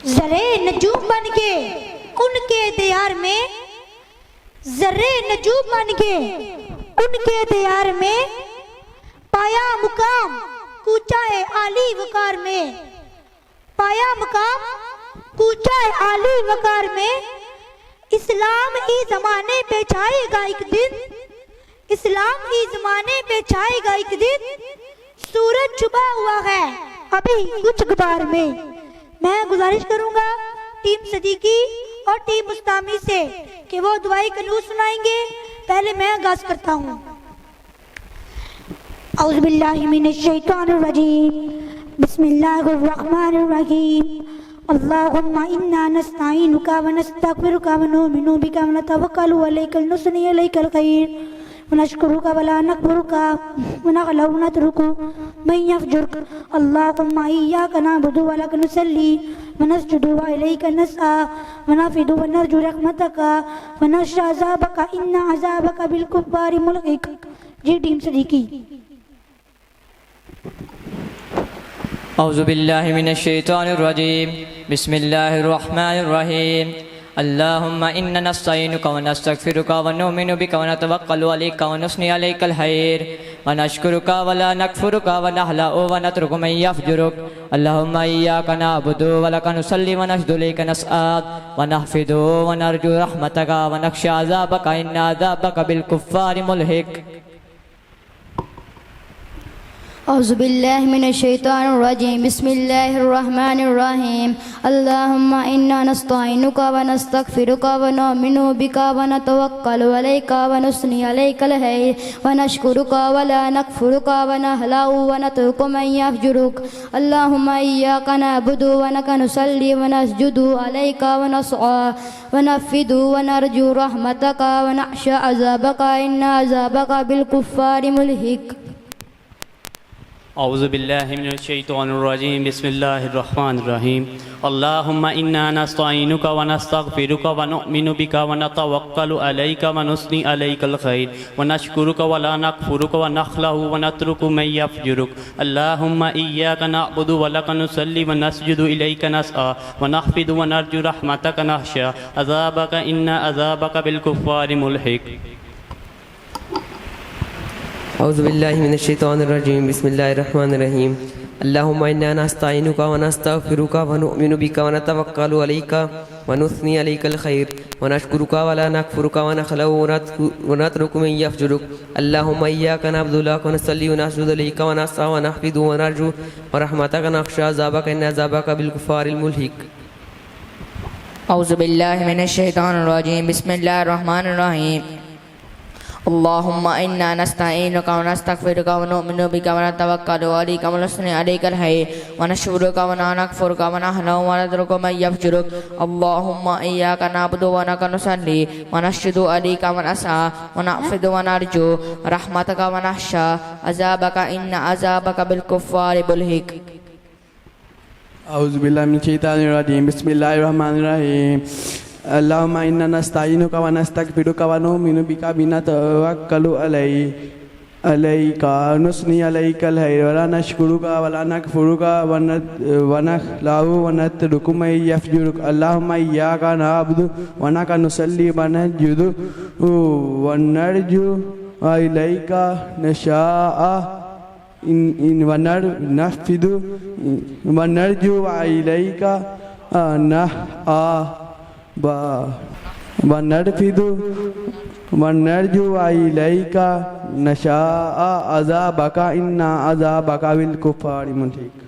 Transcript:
जरे नजूम बन के उनके दियार में, जरे नजूम बन के उनके दियार में, पाया मुकाम कूचा है आली वकार में, पाया मुकाम कूचा है आली वकार में। इस्लाम ही जमाने पे छाएगा एक दिन, इस्लाम ही जमाने पे छाएगा एक दिन। सूरज छुपा हुआ है अभी कुछ गुबार में। मैं गुजारिश करूंगा टीम सदीकी और टीम मुस्तामी से कि वो दुआई कनूत सुनाएंगे। पहले मैं आगाज करता हूँ। औज़ु बिल्लाहि मिनश शैतानिर रजीम, बिस्मिल्लाहिर रहमानिर रहीम। अल्लाहुम्मा इन्ना नस्तईनुका व नस्तगफिरुका व नुमिनु बिका व नतवक्कलु अलैका व नुस्नी अलैकल खैर व नशकुरुका व ला नकफुरुका व नगलु व नतरुकु मन यफजुरुक। अल्लाहुम्मा इय्याका नअबुदु व लका नुसल्ली व नस्जुदु व इलैका नसआ व नफिदु व नरजु रहमतका व नखशा अज़ाबका इन्ना अज़ाबका बिल कुफ्फारि मुल्हिक। जी टीम सदीकी। औज़ु बिल्लाहि मिनश शैतानिर रजीम, बिस्मिल्लाहिर रहमानिर रहीम। अल्लाहुम्मा इन्ना नस्तईनुका व नस्तगफिरुका व नुमिनु बिका व नतवक्कलु अलैका व नुस्नी अलैकल खैर व नशकुरुका व ला नकफुरुका व नहलउ व नतरुकु मन यफजुरुक। अल्लाहुम्मा इय्याका नअबुदु व लका नुसल्ली व नस्जुदु इलैका नसआ व नहफिदु व नरजु रहमतका व नखशा अज़ाबका इन्ना अज़ाबका बिल कुफ्फारि मुल्हिक। औज़ु बिल्लाहि मिनश शैतानिर रजीम, बिस्मिल्लाहिर रहमानिर रहीम। अल्लाहुम्मा इन्ना नस्तईनुका व नस्तगफिरुका व नुमिनु बिका व नतवक्कलु अलैका व नुस्नी अलैकल खैर व नशकुरुका व ला नकफुरुका व नहलउ व नतरुकु मन यफजुरुक। अल्लाहुम्मा इय्याका नअबुदु व लका नुसल्ली व नस्जुदु अलैका व नसआ व नफिदु व नरजु रहमतका व नखशा अज़ाबका इन्ना अज़ाबका बिल कुफ्फारि मुल्हिक। औज़ु बिल्लाहि मिनश शैतानिर रजीम, बिस्मिल्लाहिर रहमानिर रहीम। अल्लाहुम्मा इन्ना नस्तईनुका व नस्तगफिरुका व नुमिनु बिका व नतवक्कलु अलैका व नुस्नी अलैकल खैर व नशकुरुका व ला नकफुरुका व नखलउ व नतरुकु मन यफजुरुक। अल्लाहुम्मा इय्याका नअबुदु व लका नुसल्ली व नस्जुदु इलैका नसआ व नखफिदु व नरजु रहमतका नखशा अज़ाबका इन्ना अज़ाबका बिल कुफ्फारि मुल्हिक। औज़ु बिल्लाहि मिनश शैतानिर रजीम, बिस्मिल्लाहिर रहमानिर रहीम। अल्लाहुम्मा इन्ना नस्तईनुका व नस्तगफिरुका व नुमिनु बिका व नतवक्कलु अलैका व नुस्नी अलैकल खैर व नशकुरुका व ला नकफुरुका व नखलउ व नतरुकु मन यफजुरुक। अल्लाहुम्मा इय्याका नअबुदु व लका नुसल्ली व नस्जुदु इलैका व नसआ व नहफिदु व नरजु रहमतका नखशा अज़ाबका इन्ना अज़ाबका बिल कुफ्फारिल मुल्हिक। औज़ु बिल्लाहि मिनश शैतानिर रजीम, बिस्मिल्लाहिर रहमानिर रहीम। अल्लाहुम्मा इन्ना नस्तईनुका व नस्तगफिरुका व नुमिनु बिका व नतवक्कलु अलैका व नुस्नी अलैकल खैर व नशकुरुका व ला नकफुरुका व नहलउ व नतरुकु मन यफजुरुक। अल्लाहुम्मा इय्याका नअबुदु व लका नुसल्ली व नस्जुदु अलैका व नसआ व नहफिदु व नरजु रहमतका व नखशा अज़ाबका इन्ना अज़ाबका बिल कुफ्फारि मुल्हिक। औज़ु बिल्लाहि मिनश शैतानिर रजीम, बिस्मिल्लाहिर रहमानिर रहीम। अल्लाहुम्मा इन्ना नस्तईनुका व नस्तगफिरुका व नुमिनु बिका व नतवक्कलु अलैका नुस्नी अलैकल खैर व ला नशकुरुका व ला नकफुरुका व नखलउ व नतरुकु मन यफजुरुक। अल्लाहुम्मा इय्याका नअबुदु व लका नुसल्ली व नस्जुदु व नरजु इलैका नसआ व नफिदु व नरजु इलैका नसआ व नरफिदु व नरजु इलैका नशा अज़ाबका इन्ना अज़ाबका बिल कुफ्फारि मुल्हिक।